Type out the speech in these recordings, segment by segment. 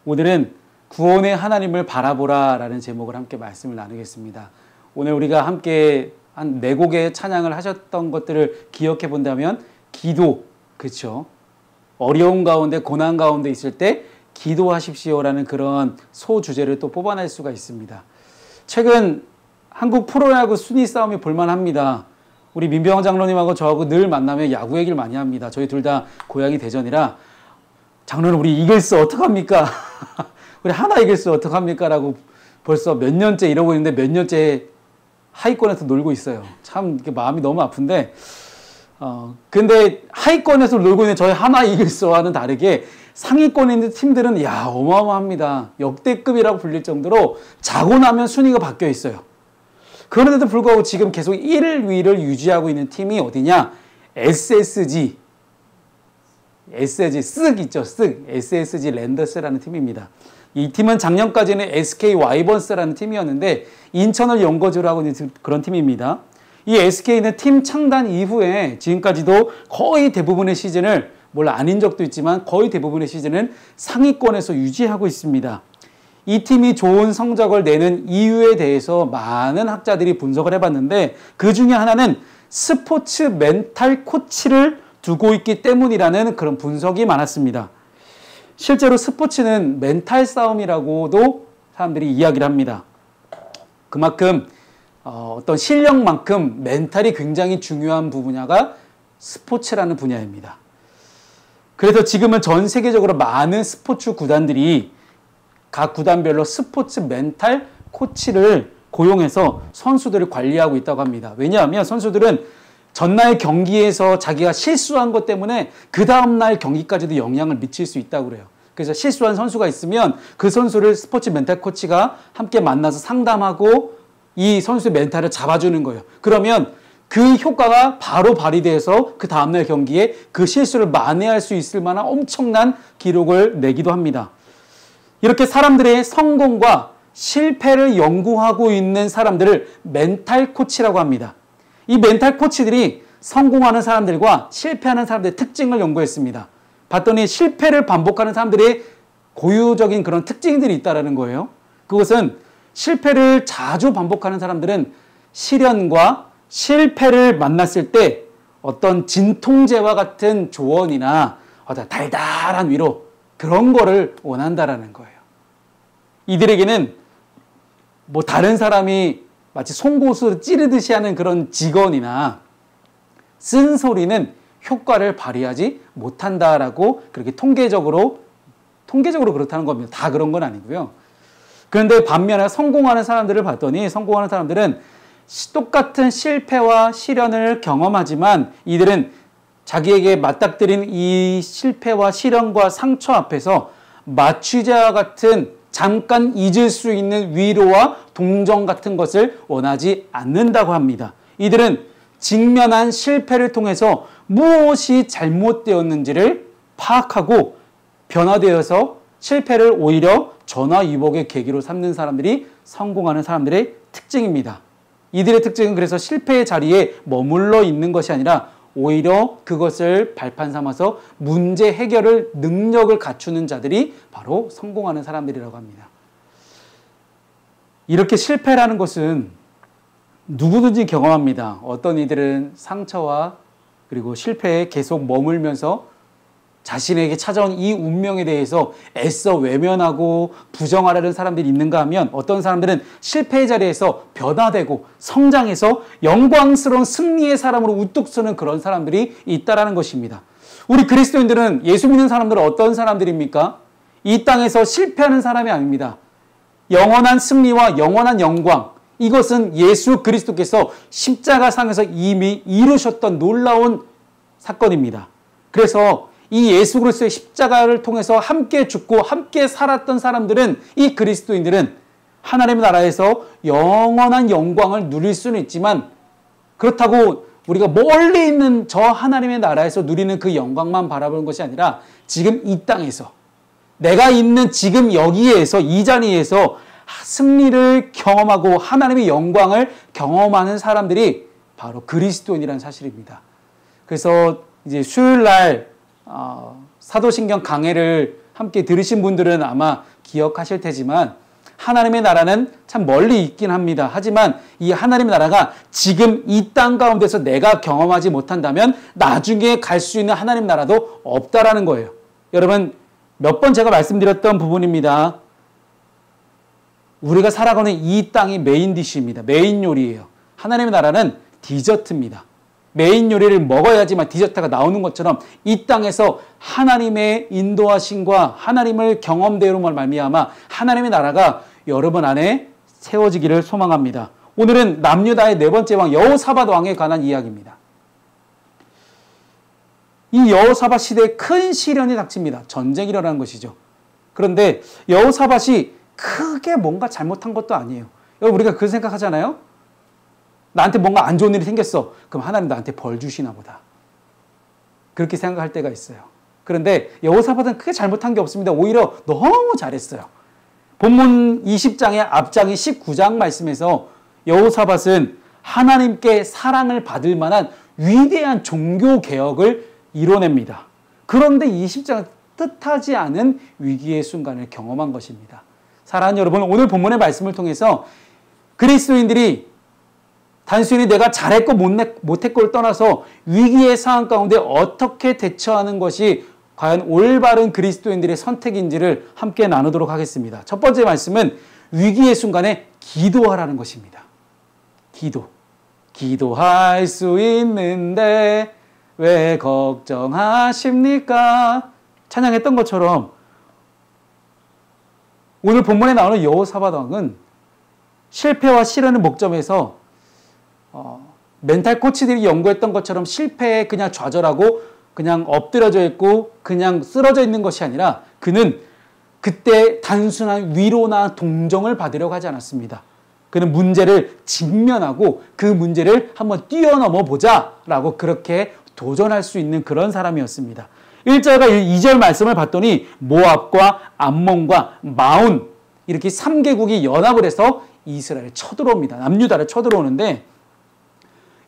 오늘은 구원의 하나님을 바라보라 라는 제목을 함께 말씀을 나누겠습니다. 오늘 우리가 함께 한 4곡의 찬양을 하셨던 것들을 기억해 본다면 기도, 그렇죠? 어려운 가운데 고난 가운데 있을 때 기도하십시오라는 그런 소주제를 또 뽑아낼 수가 있습니다. 최근 한국 프로야구 순위 싸움이 볼만합니다. 우리 민병헌 장로님하고 저하고 늘 만나면 야구 얘기를 많이 합니다. 저희 둘 다 고향이 대전이라 장로님 우리 이길스 어떡합니까? 우리 하나 이길스 어떡합니까? 라고 벌써 몇 년째 이러고 있는데 몇 년째 하위권에서 놀고 있어요. 참 마음이 너무 아픈데 근데 하위권에서 놀고 있는 저희 하나 이길스와는 다르게 상위권에 있는 팀들은 야 어마어마합니다. 역대급이라고 불릴 정도로 자고 나면 순위가 바뀌어 있어요. 그런데도 불구하고 지금 계속 1위를 유지하고 있는 팀이 어디냐? SSG 쓱 있죠. 쓱 SSG 랜더스라는 팀입니다. 이 팀은 작년까지는 SK 와이번스라는 팀이었는데 인천을 연고지로 하고 있는 그런 팀입니다. 이 SK는 팀 창단 이후에 지금까지도 거의 대부분의 시즌을 물론 아닌 적도 있지만 거의 대부분의 시즌은 상위권에서 유지하고 있습니다. 이 팀이 좋은 성적을 내는 이유에 대해서 많은 학자들이 분석을 해봤는데 그 중에 하나는 스포츠 멘탈 코치를 두고 있기 때문이라는 그런 분석이 많았습니다. 실제로 스포츠는 멘탈 싸움이라고도 사람들이 이야기를 합니다. 그만큼 어떤 실력만큼 멘탈이 굉장히 중요한 분야가 스포츠라는 분야입니다. 그래서 지금은 전 세계적으로 많은 스포츠 구단들이 각 구단별로 스포츠 멘탈 코치를 고용해서 선수들을 관리하고 있다고 합니다. 왜냐하면 선수들은 전날 경기에서 자기가 실수한 것 때문에 그 다음날 경기까지도 영향을 미칠 수 있다고 그래요. 그래서 실수한 선수가 있으면 그 선수를 스포츠 멘탈 코치가 함께 만나서 상담하고 이 선수의 멘탈을 잡아주는 거예요. 그러면 그 효과가 바로 발휘돼서 그 다음날 경기에 그 실수를 만회할 수 있을 만한 엄청난 기록을 내기도 합니다. 이렇게 사람들의 성공과 실패를 연구하고 있는 사람들을 멘탈 코치라고 합니다. 이 멘탈 코치들이 성공하는 사람들과 실패하는 사람들의 특징을 연구했습니다. 봤더니 실패를 반복하는 사람들의 고유적인 그런 특징들이 있다는 거예요. 그것은 실패를 자주 반복하는 사람들은 시련과 실패를 만났을 때 어떤 진통제와 같은 조언이나 어떤 달달한 위로 그런 거를 원한다라는 거예요. 이들에게는 뭐 다른 사람이 마치 송곳으로 찌르듯이 하는 그런 직언이나 쓴소리는 효과를 발휘하지 못한다라고 그렇게 통계적으로 그렇다는 겁니다. 다 그런 건 아니고요. 그런데 반면에 성공하는 사람들을 봤더니 성공하는 사람들은 똑같은 실패와 시련을 경험하지만 이들은 자기에게 맞닥뜨린 이 실패와 시련과 상처 앞에서 마취제와 같은 잠깐 잊을 수 있는 위로와 동정 같은 것을 원하지 않는다고 합니다. 이들은 직면한 실패를 통해서 무엇이 잘못되었는지를 파악하고 변화되어서 실패를 오히려 전화위복의 계기로 삼는 사람들이 성공하는 사람들의 특징입니다. 이들의 특징은 그래서 실패의 자리에 머물러 있는 것이 아니라 오히려 그것을 발판 삼아서 문제 해결을 능력을 갖추는 자들이 바로 성공하는 사람들이라고 합니다. 이렇게 실패라는 것은 누구든지 경험합니다. 어떤 이들은 상처와 그리고 실패에 계속 머물면서 자신에게 찾아온 이 운명에 대해서 애써 외면하고 부정하려는 사람들이 있는가 하면 어떤 사람들은 실패의 자리에서 변화되고 성장해서 영광스러운 승리의 사람으로 우뚝 서는 그런 사람들이 있다라는 것입니다. 우리 그리스도인들은 예수 믿는 사람들은 어떤 사람들입니까? 이 땅에서 실패하는 사람이 아닙니다. 영원한 승리와 영원한 영광, 이것은 예수 그리스도께서 십자가상에서 이미 이루셨던 놀라운 사건입니다. 그래서 이 예수 그리스도의 십자가를 통해서 함께 죽고 함께 살았던 사람들은 이 그리스도인들은 하나님의 나라에서 영원한 영광을 누릴 수는 있지만 그렇다고 우리가 멀리 있는 저 하나님의 나라에서 누리는 그 영광만 바라보는 것이 아니라 지금 이 땅에서 내가 있는 지금 여기에서 이 자리에서 승리를 경험하고 하나님의 영광을 경험하는 사람들이 바로 그리스도인이라는 사실입니다. 그래서 이제 수요일 날 사도신경 강해를 함께 들으신 분들은 아마 기억하실 테지만 하나님의 나라는 참 멀리 있긴 합니다. 하지만 이 하나님의 나라가 지금 이 땅 가운데서 내가 경험하지 못한다면 나중에 갈 수 있는 하나님 나라도 없다라는 거예요. 여러분, 몇 번 제가 말씀드렸던 부분입니다. 우리가 살아가는 이 땅이 메인 디쉬입니다. 메인 요리예요. 하나님의 나라는 디저트입니다. 메인 요리를 먹어야지만 디저트가 나오는 것처럼 이 땅에서 하나님의 인도하심과 하나님을 경험대로만 말미암아 하나님의 나라가 여러분 안에 세워지기를 소망합니다. 오늘은 남유다의 네 번째 왕 여호사밧 왕에 관한 이야기입니다. 이 여호사밧 시대에 큰 시련이 닥칩니다. 전쟁이 일어나는 것이죠. 그런데 여호사밧이 크게 뭔가 잘못한 것도 아니에요. 여러분, 우리가 그 생각하잖아요. 나한테 뭔가 안 좋은 일이 생겼어. 그럼 하나님 나한테 벌 주시나 보다. 그렇게 생각할 때가 있어요. 그런데 여호사밧은 크게 잘못한 게 없습니다. 오히려 너무 잘했어요. 본문 20장의 앞장인 19장 말씀에서 여호사밧은 하나님께 사랑을 받을 만한 위대한 종교 개혁을 이뤄냅니다. 그런데 20장은 뜻하지 않은 위기의 순간을 경험한 것입니다. 사랑하는 여러분, 오늘 본문의 말씀을 통해서 그리스도인들이 단순히 내가 잘했고 못했고를 떠나서 위기의 상황 가운데 어떻게 대처하는 것이 과연 올바른 그리스도인들의 선택인지를 함께 나누도록 하겠습니다. 첫 번째 말씀은 위기의 순간에 기도하라는 것입니다. 기도할 수 있는데 왜 걱정하십니까? 찬양했던 것처럼 오늘 본문에 나오는 여호사밧 왕은 실패와 시련을 목점에서 멘탈 코치들이 연구했던 것처럼 실패에 그냥 좌절하고 그냥 엎드려져 있고 그냥 쓰러져 있는 것이 아니라 그는 그때 단순한 위로나 동정을 받으려고 하지 않았습니다. 그는 문제를 직면하고 그 문제를 한번 뛰어넘어 보자라고 그렇게 도전할 수 있는 그런 사람이었습니다. 1절과 2절 말씀을 봤더니 모압과 암몬과 마온 이렇게 3개국이 연합을 해서 이스라엘을 쳐들어옵니다. 남유다를 쳐들어오는데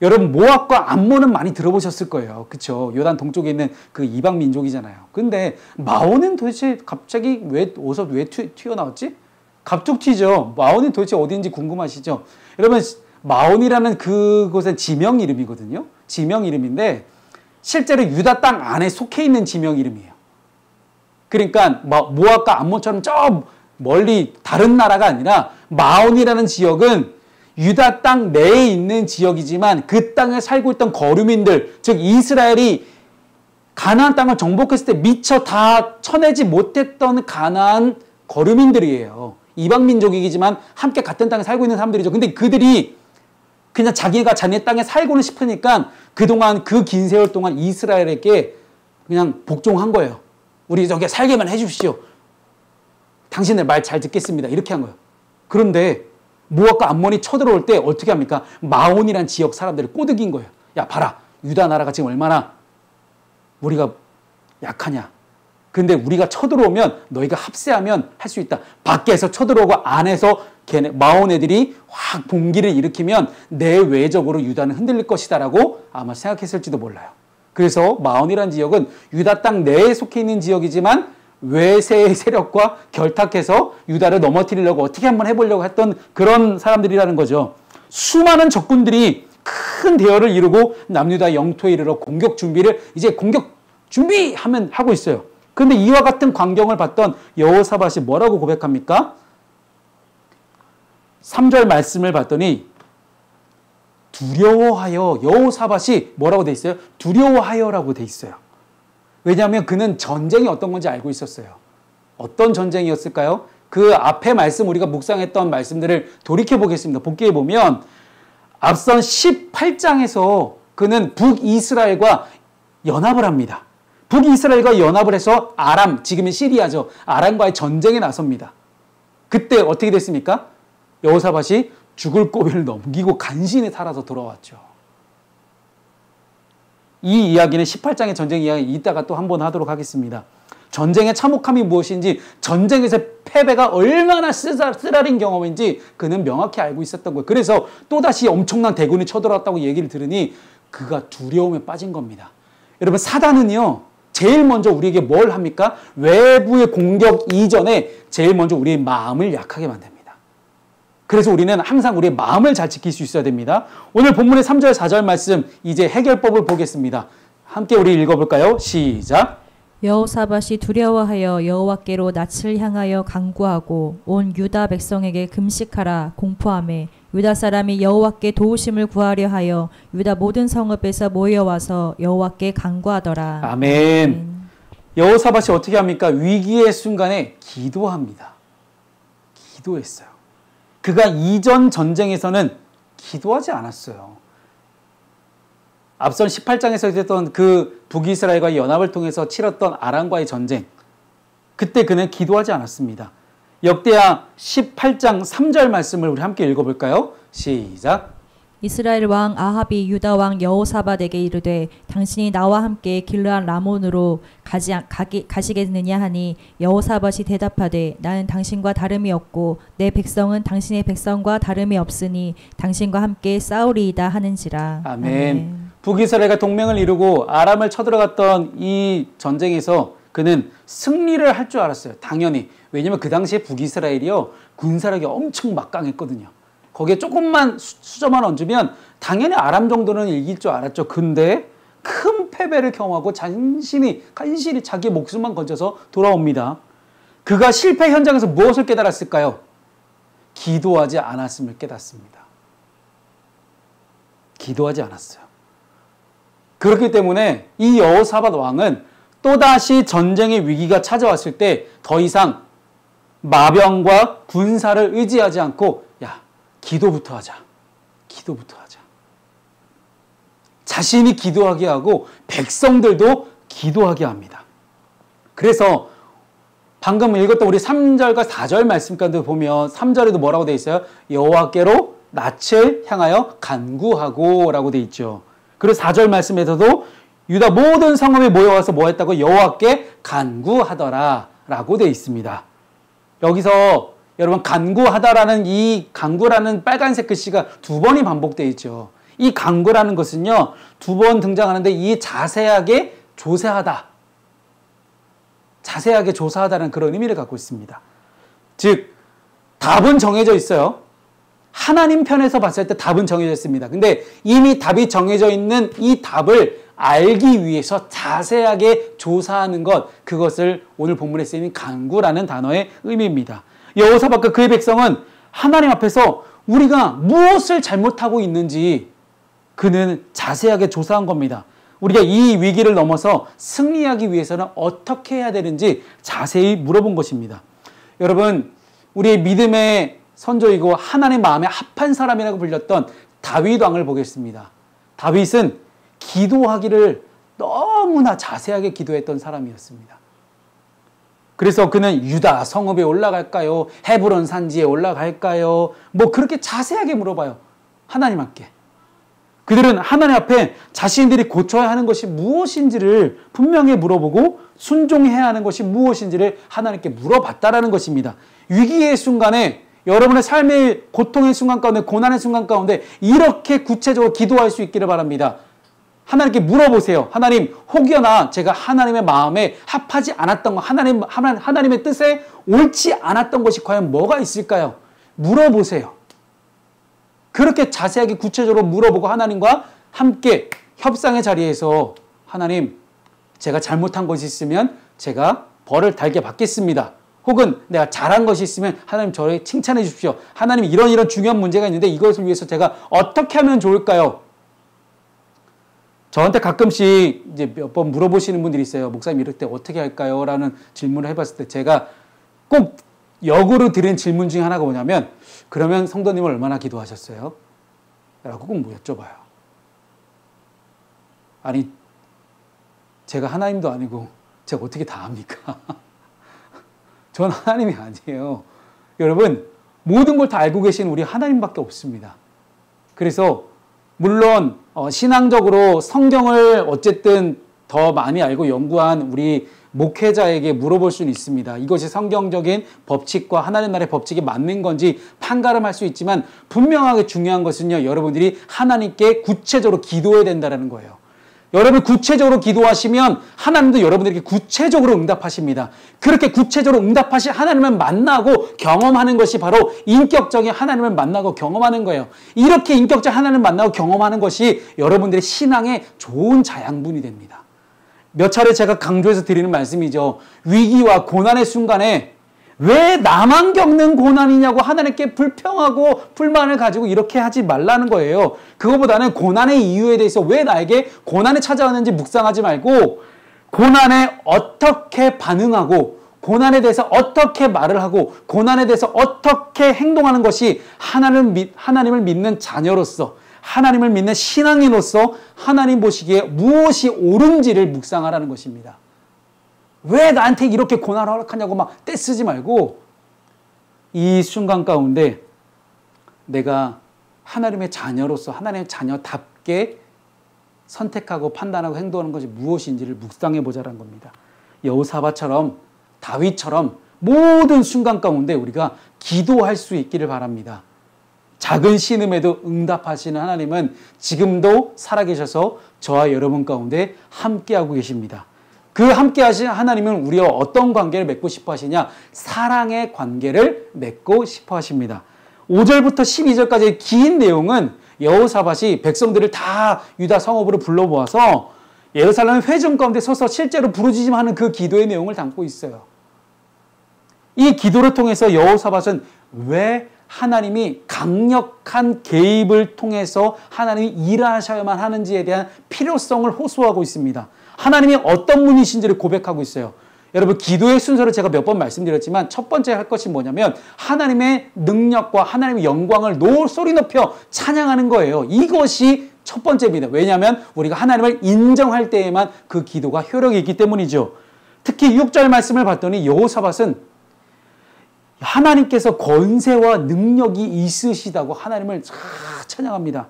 여러분, 모압과 암몬은 많이 들어보셨을 거예요. 그렇죠? 요단 동쪽에 있는 그 이방 민족이잖아요. 근데 마온은 도대체 갑자기 어디서 왜 튀어나왔지? 갑툭 튀죠. 마온은 도대체 어디인지 궁금하시죠? 여러분, 마온이라는 그곳의 지명 이름이거든요. 지명 이름인데 실제로 유다 땅 안에 속해 있는 지명 이름이에요. 그러니까 모압과 암몬처럼 저 멀리 다른 나라가 아니라 마온이라는 지역은 유다 땅 내에 있는 지역이지만 그 땅에 살고 있던 거류민들, 즉 이스라엘이 가나안 땅을 정복했을 때 미처 다 쳐내지 못했던 가나안 거류민들이에요. 이방 민족이지만 함께 같은 땅에 살고 있는 사람들이죠. 근데 그들이 그냥 자기가 자기 땅에 살고는 싶으니까 그동안 그 긴 세월 동안 이스라엘에게 그냥 복종한 거예요. 우리 저기 살게만 해주십시오. 당신의 말 잘 듣겠습니다. 이렇게 한 거예요. 그런데 모압과 암몬이 쳐들어올 때 어떻게 합니까? 마온이란 지역 사람들을 꼬드긴 거예요. 야, 봐라. 유다 나라가 지금 얼마나 우리가 약하냐. 근데 우리가 쳐들어오면 너희가 합세하면 할 수 있다. 밖에서 쳐들어오고 안에서 마온 애들이 확 봉기를 일으키면 내외적으로 유다는 흔들릴 것이다라고 아마 생각했을지도 몰라요. 그래서 마온이라는 지역은 유다 땅 내에 속해 있는 지역이지만 외세의 세력과 결탁해서 유다를 넘어뜨리려고 어떻게 한번 해보려고 했던 그런 사람들이라는 거죠. 수많은 적군들이 큰 대열을 이루고 남유다 영토에 이르러 공격 준비를 이제 공격 준비하면 하고 있어요. 그런데 이와 같은 광경을 봤던 여호사밧이 뭐라고 고백합니까? 3절 말씀을 봤더니 두려워하여, 여호사밧이 뭐라고 돼 있어요? 두려워하여라고 돼 있어요. 왜냐하면 그는 전쟁이 어떤 건지 알고 있었어요. 어떤 전쟁이었을까요? 그 앞에 말씀, 우리가 묵상했던 말씀들을 돌이켜보겠습니다. 복기해 보면 앞선 18장에서 그는 북이스라엘과 연합을 합니다. 북이스라엘과 연합을 해서 아람, 지금은 시리아죠. 아람과의 전쟁에 나섭니다. 그때 어떻게 됐습니까? 여호사밧이 죽을 고비를 넘기고 간신히 살아서 돌아왔죠. 이 이야기는 18장의 전쟁 이야기 이따가 또 한 번 하도록 하겠습니다. 전쟁의 참혹함이 무엇인지, 전쟁에서 패배가 얼마나 쓰라린 경험인지 그는 명확히 알고 있었던 거예요. 그래서 또다시 엄청난 대군이 쳐들어왔다고 얘기를 들으니 그가 두려움에 빠진 겁니다. 여러분, 사단은요, 제일 먼저 우리에게 뭘 합니까? 외부의 공격 이전에 제일 먼저 우리의 마음을 약하게 만듭니다. 그래서 우리는 항상 우리의 마음을 잘 지킬 수 있어야 됩니다. 오늘 본문의 3절, 4절 말씀 이제 해결법을 보겠습니다. 함께 우리 읽어볼까요? 시작. 여호사밧이 두려워하여 여호와께로 낯을 향하여 간구하고 온 유다 백성에게 금식하라 공포하매 유다 사람이 여호와께 도우심을 구하려 하여 유다 모든 성읍에서 모여와서 여호와께 간구하더라. 아멘. 여호사밧이 어떻게 합니까? 위기의 순간에 기도합니다. 기도했어요. 그가 이전 전쟁에서는 기도하지 않았어요. 앞선 18장에서 있었던 그 북이스라엘과의 연합을 통해서 치렀던 아람과의 전쟁, 그때 그는 기도하지 않았습니다. 역대하 18장 3절 말씀을 우리 함께 읽어볼까요? 시작. 이스라엘 왕 아합이 유다 왕 여호사밧에게 이르되 당신이 나와 함께 길르앗 라몬으로 가시겠느냐 하니 여호사밧이 대답하되 나는 당신과 다름이 없고 내 백성은 당신의 백성과 다름이 없으니 당신과 함께 싸우리이다 하는지라. 아멘. 북이스라엘과 동맹을 이루고 아람을 쳐들어갔던 이 전쟁에서 그는 승리를 할 줄 알았어요. 당연히. 왜냐하면 그 당시에 북이스라엘이요, 군사력이 엄청 막강했거든요. 거기에 조금만 수저만 얹으면 당연히 아람 정도는 이길 줄 알았죠. 근데 큰 패배를 경험하고 간신히 자기 목숨만 건져서 돌아옵니다. 그가 실패 현장에서 무엇을 깨달았을까요? 기도하지 않았음을 깨닫습니다. 기도하지 않았어요. 그렇기 때문에 이 여호사밧 왕은 또다시 전쟁의 위기가 찾아왔을 때 더 이상 마병과 군사를 의지하지 않고 기도부터 하자. 기도부터 하자. 자신이 기도하게 하고 백성들도 기도하게 합니다. 그래서 방금 읽었던 우리 3절과 4절 말씀까지 보면 3절에도 뭐라고 되어 있어요? 여호와께로 낯을 향하여 간구하고 라고 되어 있죠. 그리고 4절 말씀에서도 유다 모든 성읍에 모여와서 뭐 했다고? 여호와께 간구하더라 라고 되어 있습니다. 여기서 여러분 간구하다라는 이 간구라는 빨간색 글씨가 두 번이 반복되어 있죠. 이 간구라는 것은요, 두 번 등장하는데 이 자세하게 조사하다. 자세하게 조사하다는 그런 의미를 갖고 있습니다. 즉 답은 정해져 있어요. 하나님 편에서 봤을 때 답은 정해져 있습니다. 근데 이미 답이 정해져 있는 이 답을 알기 위해서 자세하게 조사하는 것, 그것을 오늘 본문에 쓰이는 간구라는 단어의 의미입니다. 여호사밧과 그의 백성은 하나님 앞에서 우리가 무엇을 잘못하고 있는지 그는 자세하게 조사한 겁니다. 우리가 이 위기를 넘어서 승리하기 위해서는 어떻게 해야 되는지 자세히 물어본 것입니다. 여러분, 우리의 믿음의 선조이고 하나님 마음에 합한 사람이라고 불렸던 다윗 왕을 보겠습니다. 다윗은 기도하기를 너무나 자세하게 기도했던 사람이었습니다. 그래서 그는 유다 성읍에 올라갈까요? 헤브론 산지에 올라갈까요? 뭐 그렇게 자세하게 물어봐요. 하나님께. 그들은 하나님 앞에 자신들이 고쳐야 하는 것이 무엇인지를 분명히 물어보고 순종해야 하는 것이 무엇인지를 하나님께 물어봤다라는 것입니다. 위기의 순간에, 여러분의 삶의 고통의 순간 가운데, 고난의 순간 가운데 이렇게 구체적으로 기도할 수 있기를 바랍니다. 하나님께 물어보세요. 하나님, 혹여나 제가 하나님의 마음에 합하지 않았던 것, 하나님의 뜻에 옳지 않았던 것이 과연 뭐가 있을까요? 물어보세요. 그렇게 자세하게 구체적으로 물어보고 하나님과 함께 협상의 자리에서 하나님, 제가 잘못한 것이 있으면 제가 벌을 달게 받겠습니다. 혹은 내가 잘한 것이 있으면 하나님 저를 칭찬해 주십시오. 하나님, 이런 중요한 문제가 있는데 이것을 위해서 제가 어떻게 하면 좋을까요? 저한테 가끔씩 이제 몇 번 물어보시는 분들이 있어요. 목사님, 이럴 때 어떻게 할까요? 라는 질문을 해봤을 때 제가 꼭 역으로 드린 질문 중에 하나가 뭐냐면, 그러면 성도님을 얼마나 기도하셨어요? 라고 꼭 여쭤봐요. 아니, 제가 하나님도 아니고 제가 어떻게 다 압니까? 전 하나님이 아니에요. 여러분, 모든 걸 다 알고 계신 우리 하나님밖에 없습니다. 그래서 물론 신앙적으로 성경을 어쨌든 더 많이 알고 연구한 우리 목회자에게 물어볼 수는 있습니다. 이것이 성경적인 법칙과 하나님 나라의 법칙이 맞는 건지 판가름할 수 있지만, 분명하게 중요한 것은요, 여러분들이 하나님께 구체적으로 기도해야 된다는 거예요. 여러분 구체적으로 기도하시면 하나님도 여러분들에게 구체적으로 응답하십니다. 그렇게 구체적으로 응답하신 하나님을 만나고 경험하는 것이 바로 인격적인 하나님을 만나고 경험하는 거예요. 이렇게 인격적 하나님을 만나고 경험하는 것이 여러분들의 신앙의 좋은 자양분이 됩니다. 몇 차례 제가 강조해서 드리는 말씀이죠. 위기와 고난의 순간에 왜 나만 겪는 고난이냐고 하나님께 불평하고 불만을 가지고 이렇게 하지 말라는 거예요. 그거보다는 고난의 이유에 대해서 왜 나에게 고난이 찾아왔는지 묵상하지 말고 고난에 어떻게 반응하고 고난에 대해서 어떻게 말을 하고 고난에 대해서 어떻게 행동하는 것이 하나님을 믿는 자녀로서 하나님을 믿는 신앙인으로서 하나님 보시기에 무엇이 옳은지를 묵상하라는 것입니다. 왜 나한테 이렇게 고난을 허락하냐고 막 떼쓰지 말고 이 순간 가운데 내가 하나님의 자녀로서 하나님의 자녀답게 선택하고 판단하고 행동하는 것이 무엇인지를 묵상해 보자는 겁니다. 여호사밧처럼 다윗처럼 모든 순간 가운데 우리가 기도할 수 있기를 바랍니다. 작은 신음에도 응답하시는 하나님은 지금도 살아계셔서 저와 여러분 가운데 함께하고 계십니다. 그 함께 하신 하나님은 우리와 어떤 관계를 맺고 싶어 하시냐? 사랑의 관계를 맺고 싶어 하십니다. 5절부터 12절까지의 긴 내용은 여호사밧이 백성들을 다 유다 성읍으로 불러 모아서 예루살렘 회중 가운데 서서 실제로 부르짖음하는 그 기도의 내용을 담고 있어요. 이 기도를 통해서 여호사밧은 왜 하나님이 강력한 개입을 통해서 하나님이 일하셔야만 하는지에 대한 필요성을 호소하고 있습니다. 하나님이 어떤 분이신지를 고백하고 있어요. 여러분 기도의 순서를 제가 몇 번 말씀드렸지만 첫 번째 할 것이 뭐냐면 하나님의 능력과 하나님의 영광을 소리 높여 찬양하는 거예요. 이것이 첫 번째입니다. 왜냐하면 우리가 하나님을 인정할 때에만 그 기도가 효력이 있기 때문이죠. 특히 6절 말씀을 봤더니 여호사밧은 하나님께서 권세와 능력이 있으시다고 하나님을 찬양합니다.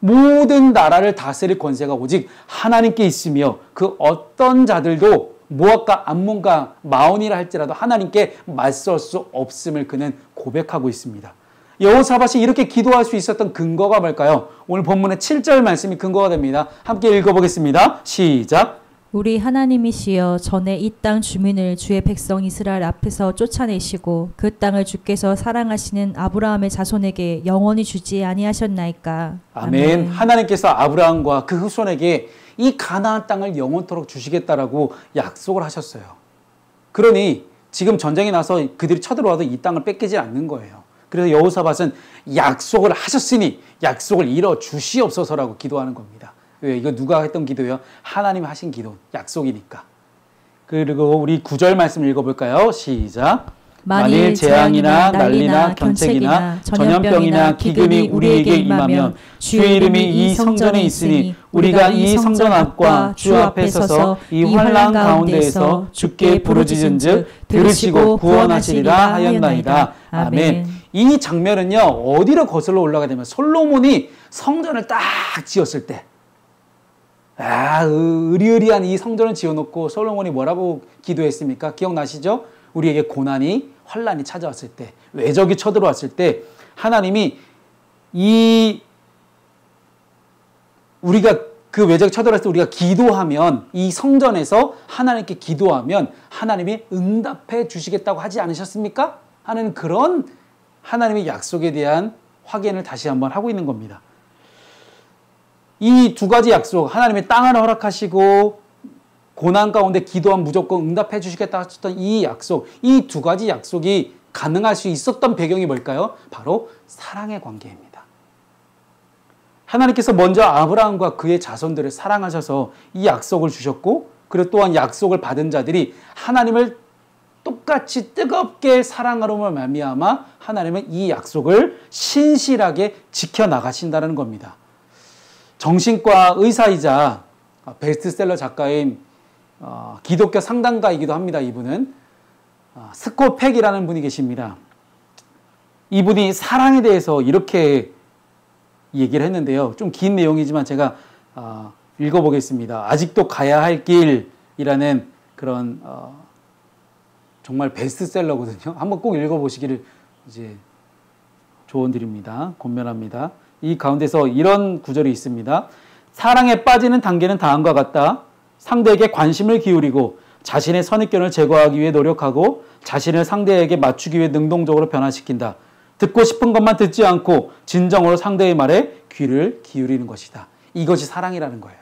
모든 나라를 다스릴 권세가 오직 하나님께 있으며 그 어떤 자들도 모압과 암몬과 마온이라 할지라도 하나님께 맞설 수 없음을 그는 고백하고 있습니다. 여호사밧이 이렇게 기도할 수 있었던 근거가 뭘까요? 오늘 본문의 7절 말씀이 근거가 됩니다. 함께 읽어보겠습니다. 시작. 우리 하나님이시여 전에 이 땅 주민을 주의 백성 이스라엘 앞에서 쫓아내시고 그 땅을 주께서 사랑하시는 아브라함의 자손에게 영원히 주지 아니하셨나이까. 아멘. 하나님께서 아브라함과 그 후손에게 이 가나안 땅을 영원토록 주시겠다라고 약속을 하셨어요. 그러니 지금 전쟁이 나서 그들이 쳐들어와도 이 땅을 뺏기지 않는 거예요. 그래서 여호사밧은 약속을 하셨으니 약속을 이뤄 주시옵소서라고 기도하는 겁니다. 왜? 이거 누가 했던 기도예요? 하나님이 하신 기도, 약속이니까. 그리고 우리 9절 말씀 읽어볼까요? 시작. 만일 재앙이나 난리나 견책이나 전염병이나 기근이 우리에게 임하면 주의 이름이 이 성전에 있으니 우리가 이 성전 앞과 주 앞에 서서 이 환난 가운데에서 주께 부르짖은즉 들으시고 구원하시리라 하였나이다. 아멘. 이 장면은요 어디로 거슬러 올라가게 되면 솔로몬이 성전을 딱 지었을 때 의리의리한 이 성전을 지어놓고 솔로몬이 뭐라고 기도했습니까? 기억나시죠? 우리에게 고난이 환난이 찾아왔을 때 외적이 쳐들어왔을 때 하나님이 우리가 그 외적이 쳐들어왔을 때 우리가 기도하면 이 성전에서 하나님께 기도하면 하나님이 응답해 주시겠다고 하지 않으셨습니까? 하는 그런 하나님의 약속에 대한 확인을 다시 한번 하고 있는 겁니다. 이 두 가지 약속, 하나님의 땅을 허락하시고 고난 가운데 기도하면 무조건 응답해 주시겠다 하셨던 이 약속, 이 두 가지 약속이 가능할 수 있었던 배경이 뭘까요? 바로 사랑의 관계입니다. 하나님께서 먼저 아브라함과 그의 자손들을 사랑하셔서 이 약속을 주셨고, 그리고 또한 약속을 받은 자들이 하나님을 똑같이 뜨겁게 사랑하므로 말미암아 하나님은 이 약속을 신실하게 지켜나가신다는 겁니다. 정신과 의사이자 베스트셀러 작가인 기독교 상담가이기도 합니다. 이분은 스콧 팩이라는 분이 계십니다. 이분이 사랑에 대해서 이렇게 얘기를 했는데요. 좀 긴 내용이지만 제가 읽어보겠습니다. 아직도 가야 할 길이라는 그런 정말 베스트셀러거든요. 한번 꼭 읽어보시기를 이제 조언드립니다. 권면합니다. 이 가운데서 이런 구절이 있습니다. 사랑에 빠지는 단계는 다음과 같다. 상대에게 관심을 기울이고 자신의 선입견을 제거하기 위해 노력하고 자신을 상대에게 맞추기 위해 능동적으로 변화시킨다. 듣고 싶은 것만 듣지 않고 진정으로 상대의 말에 귀를 기울이는 것이다. 이것이 사랑이라는 거예요.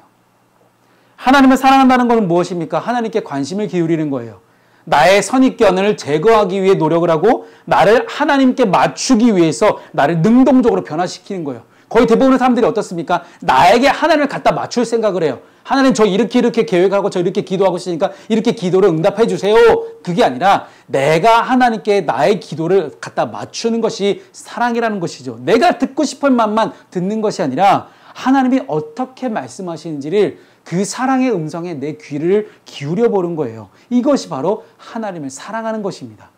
하나님을 사랑한다는 것은 무엇입니까? 하나님께 관심을 기울이는 거예요. 나의 선입견을 제거하기 위해 노력을 하고 나를 하나님께 맞추기 위해서 나를 능동적으로 변화시키는 거예요. 거의 대부분의 사람들이 어떻습니까? 나에게 하나님을 갖다 맞출 생각을 해요. 하나님 저 이렇게 계획하고 저 이렇게 기도하고 있으니까 이렇게 기도를 응답해 주세요. 그게 아니라 내가 하나님께 나의 기도를 갖다 맞추는 것이 사랑이라는 것이죠. 내가 듣고 싶은 말만 듣는 것이 아니라 하나님이 어떻게 말씀하시는지를 그 사랑의 음성에 내 귀를 기울여 보는 거예요. 이것이 바로 하나님을 사랑하는 것입니다.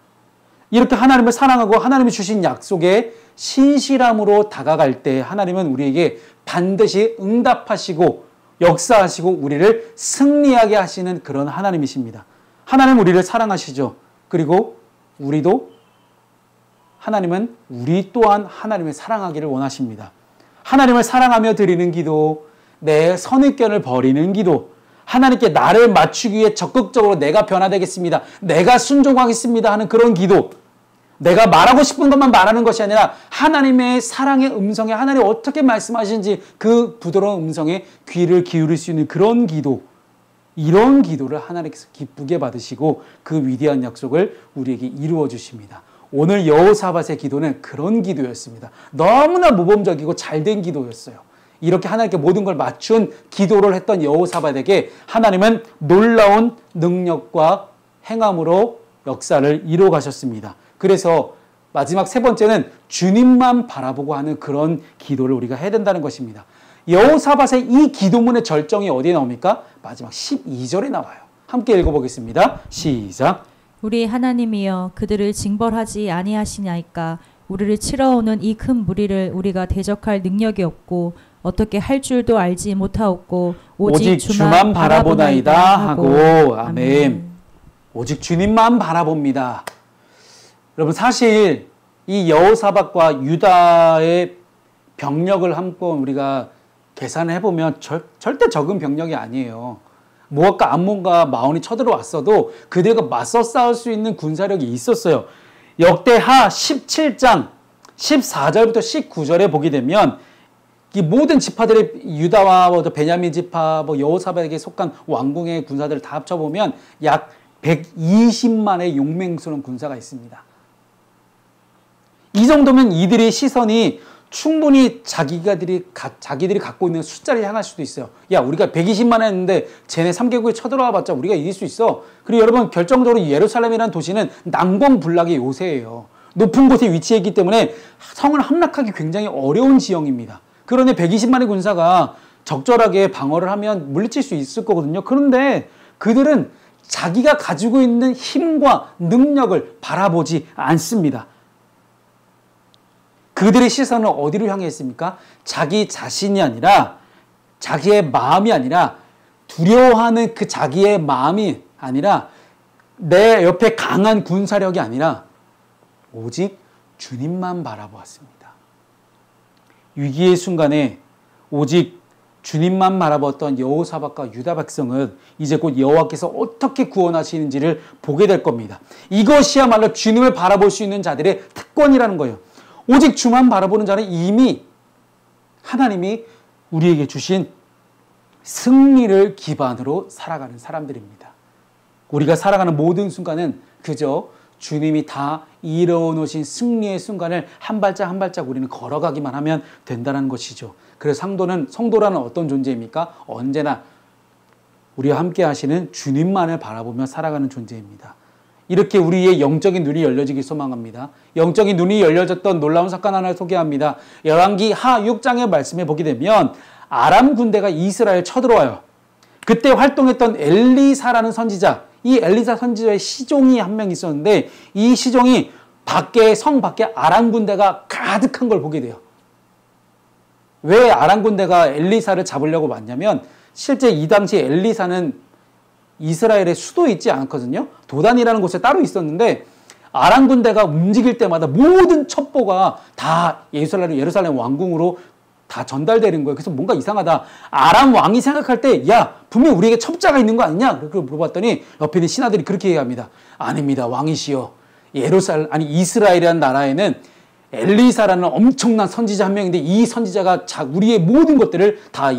이렇게 하나님을 사랑하고 하나님이 주신 약속에 신실함으로 다가갈 때 하나님은 우리에게 반드시 응답하시고 역사하시고 우리를 승리하게 하시는 그런 하나님이십니다. 하나님은 우리를 사랑하시죠. 그리고 하나님은 우리 또한 하나님을 사랑하기를 원하십니다. 하나님을 사랑하며 드리는 기도, 내 선입견을 버리는 기도, 하나님께 나를 맞추기 위해 적극적으로 내가 변화되겠습니다. 내가 순종하겠습니다 하는 그런 기도, 내가 말하고 싶은 것만 말하는 것이 아니라 하나님의 사랑의 음성에 하나님이 어떻게 말씀하시는지 그 부드러운 음성에 귀를 기울일 수 있는 그런 기도, 이런 기도를 하나님께서 기쁘게 받으시고 그 위대한 약속을 우리에게 이루어 주십니다. 오늘 여호사밧의 기도는 그런 기도였습니다. 너무나 모범적이고 잘된 기도였어요. 이렇게 하나님께 모든 걸 맞춘 기도를 했던 여호사밧에게 하나님은 놀라운 능력과 행함으로 역사를 이루어 가셨습니다. 그래서 마지막 세 번째는 주님만 바라보고 하는 그런 기도를 우리가 해야 된다는 것입니다. 여호사밧의 이 기도문의 절정이 어디에 나옵니까? 마지막 12절에 나와요. 함께 읽어보겠습니다. 시작. 우리 하나님이여 그들을 징벌하지 아니하시나이까. 우리를 치러오는 이 큰 무리를 우리가 대적할 능력이 없고 어떻게 할 줄도 알지 못하옵고 오직 주만 바라보나이다 하고. 아멘. 오직 주님만 바라봅니다. 여러분 사실 이 여호사밧과 유다의 병력을 한번 우리가 계산을 해보면 절대 적은 병력이 아니에요. 모압과 암몬과 마온이 쳐들어왔어도 그들과 맞서 싸울 수 있는 군사력이 있었어요. 역대하 17장 14절부터 19절에 보게 되면 이 모든 지파들의 유다와 베냐민 지파, 여호사밧에게 속한 왕궁의 군사들을 다 합쳐보면 약 120만의 용맹스러운 군사가 있습니다. 이 정도면 이들의 시선이 충분히 자기들이 갖고 있는 숫자를 향할 수도 있어요. 야, 우리가 120만 했는데 쟤네 3개국에 쳐들어와 봤자 우리가 이길 수 있어. 그리고 여러분 결정적으로 예루살렘이라는 도시는 난공불락의 요새예요. 높은 곳에 위치해 있기 때문에 성을 함락하기 굉장히 어려운 지형입니다. 그러니 120만의 군사가 적절하게 방어를 하면 물리칠 수 있을 거거든요. 그런데 그들은 자기가 가지고 있는 힘과 능력을 바라보지 않습니다. 그들의 시선은 어디로 향해 있습니까? 자기 자신이 아니라 자기의 마음이 아니라 두려워하는 그 자기의 마음이 아니라 내 옆에 강한 군사력이 아니라 오직 주님만 바라보았습니다. 위기의 순간에 오직 주님만 바라봤던 여호사밧과 유다 백성은 이제 곧 여호와께서 어떻게 구원하시는지를 보게 될 겁니다. 이것이야말로 주님을 바라볼 수 있는 자들의 특권이라는 거예요. 오직 주만 바라보는 자는 이미 하나님이 우리에게 주신 승리를 기반으로 살아가는 사람들입니다. 우리가 살아가는 모든 순간은 그저 주님이 다 이루어 놓으신 승리의 순간을 한 발짝 한 발짝 우리는 걸어가기만 하면 된다는 것이죠. 그래서 성도라는 어떤 존재입니까? 언제나 우리와 함께 하시는 주님만을 바라보며 살아가는 존재입니다. 이렇게 우리의 영적인 눈이 열려지길 소망합니다. 영적인 눈이 열려졌던 놀라운 사건 하나를 소개합니다. 열왕기 하 6장의 말씀에 보게 되면 아람 군대가 이스라엘 쳐들어와요. 그때 활동했던 엘리사라는 선지자, 이 엘리사 선지자의 시종이 한 명 있었는데 이 시종이 성 밖에 아람 군대가 가득한 걸 보게 돼요. 왜 아람 군대가 엘리사를 잡으려고 왔냐면 실제 이 당시 엘리사는 이스라엘의 수도에 있지 않거든요. 도단이라는 곳에 따로 있었는데 아람 군대가 움직일 때마다 모든 첩보가 다 예루살렘 왕궁으로 다 전달되는 거예요. 그래서 뭔가 이상하다. 아람 왕이 생각할 때, 야, 분명 우리에게 첩자가 있는 거 아니냐? 그렇게 물어봤더니 옆에 있는 신하들이 그렇게 얘기합니다. 아닙니다. 왕이시여. 이스라엘이라는 나라에는 엘리사라는 엄청난 선지자 한 명인데 이 선지자가 우리의 모든 것들을 다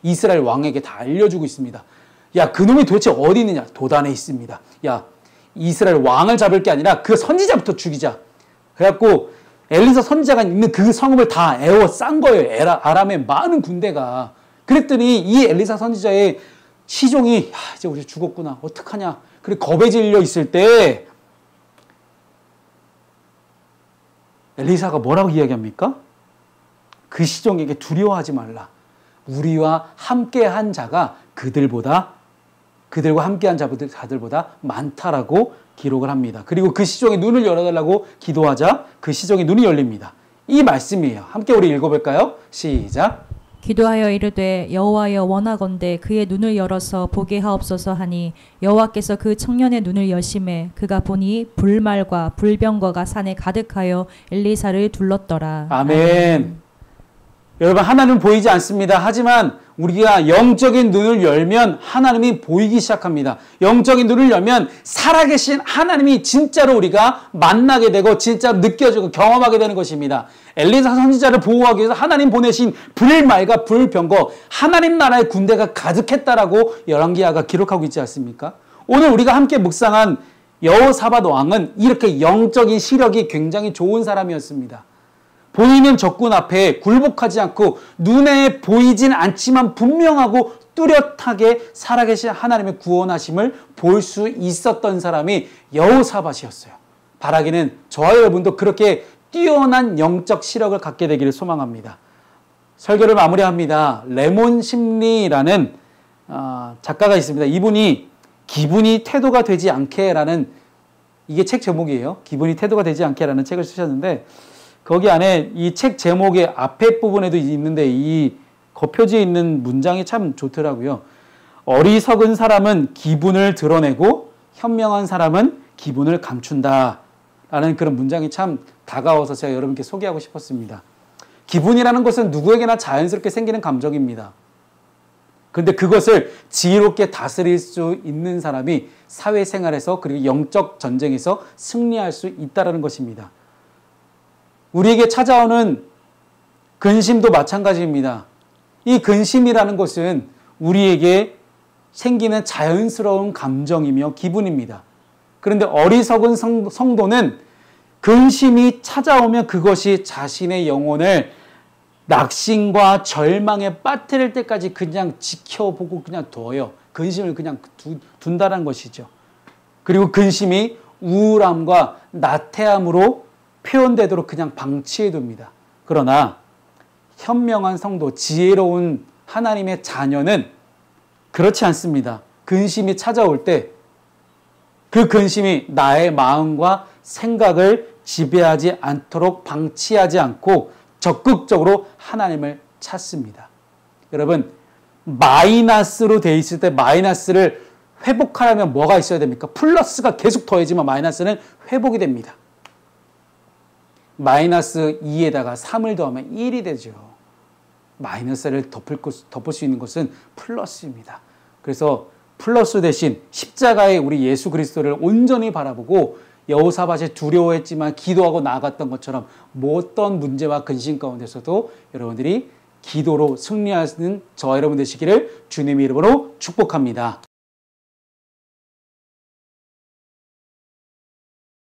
이스라엘 왕에게 다 알려주고 있습니다. 야, 그놈이 도대체 어디 있느냐? 도단에 있습니다. 야, 이스라엘 왕을 잡을 게 아니라 그 선지자부터 죽이자. 그래갖고 엘리사 선지자가 있는 그 성읍을 다 에워싼 거예요. 아람의 많은 군대가. 그랬더니 이 엘리사 선지자의 시종이, 야, 이제 우리 죽었구나. 어떡하냐. 그래 겁에 질려 있을 때 엘리사가 뭐라고 이야기합니까? 그 시종에게 두려워하지 말라. 우리와 함께한 자가 그들과 함께한 자들보다 많다라고 기록을 합니다. 그리고 그 시종의 눈을 열어달라고 기도하자 그 시종의 눈이 열립니다. 이 말씀이에요. 함께 우리 읽어볼까요? 시작. 기도하여 이르되 여호와여 원하건대 그의 눈을 열어서 보게 하옵소서 하니 여호와께서 그 청년의 눈을 여심해 그가 보니 불말과 불병거가 산에 가득하여 엘리사를 둘렀더라. 아멘. 여러분, 하나님은 보이지 않습니다. 하지만 우리가 영적인 눈을 열면 하나님이 보이기 시작합니다. 영적인 눈을 열면 살아계신 하나님이 진짜로 우리가 만나게 되고 진짜로 느껴지고 경험하게 되는 것입니다. 엘리사 선지자를 보호하기 위해서 하나님 보내신 불말과 불병거, 하나님 나라의 군대가 가득했다라고 열왕기하가 기록하고 있지 않습니까? 오늘 우리가 함께 묵상한 여호사밧 왕은 이렇게 영적인 시력이 굉장히 좋은 사람이었습니다. 보이는 적군 앞에 굴복하지 않고 눈에 보이진 않지만 분명하고 뚜렷하게 살아계신 하나님의 구원하심을 볼 수 있었던 사람이 여호사밧이었어요. 바라기는 저와 여러분도 그렇게 뛰어난 영적 시력을 갖게 되기를 소망합니다. 설교를 마무리합니다. 레몬 심리라는 작가가 있습니다. 이분이 기분이 태도가 되지 않게라는, 이게 책 제목이에요. 기분이 태도가 되지 않게라는 책을 쓰셨는데 거기 안에 이 책 제목의 앞에 부분에도 있는데 이 겉표지에 있는 문장이 참 좋더라고요. 어리석은 사람은 기분을 드러내고 현명한 사람은 기분을 감춘다 라는 그런 문장이 참 다가와서 제가 여러분께 소개하고 싶었습니다. 기분이라는 것은 누구에게나 자연스럽게 생기는 감정입니다. 그런데 그것을 지혜롭게 다스릴 수 있는 사람이 사회생활에서 그리고 영적 전쟁에서 승리할 수 있다는 것입니다. 우리에게 찾아오는 근심도 마찬가지입니다. 이 근심이라는 것은 우리에게 생기는 자연스러운 감정이며 기분입니다. 그런데 어리석은 성도는 근심이 찾아오면 그것이 자신의 영혼을 낙심과 절망에 빠뜨릴 때까지 그냥 지켜보고 그냥 둬요. 근심을 그냥 둔다는 것이죠. 그리고 근심이 우울함과 나태함으로 표현되도록 그냥 방치해둡니다. 그러나 현명한 성도, 지혜로운 하나님의 자녀는 그렇지 않습니다. 근심이 찾아올 때 그 근심이 나의 마음과 생각을 지배하지 않도록 방치하지 않고 적극적으로 하나님을 찾습니다. 여러분, 마이너스로 돼 있을 때 마이너스를 회복하려면 뭐가 있어야 됩니까? 플러스가 계속 더해지면 마이너스는 회복이 됩니다. 마이너스 2에다가 3을 더하면 1이 되죠. 마이너스를 덮을 수 있는 것은 플러스입니다. 그래서 플러스 대신 십자가의 우리 예수 그리스도를 온전히 바라보고 여호사밧이 두려워했지만 기도하고 나아갔던 것처럼 어떤 문제와 근심 가운데서도 여러분들이 기도로 승리하는 저와 여러분 되시기를 주님의 이름으로 축복합니다.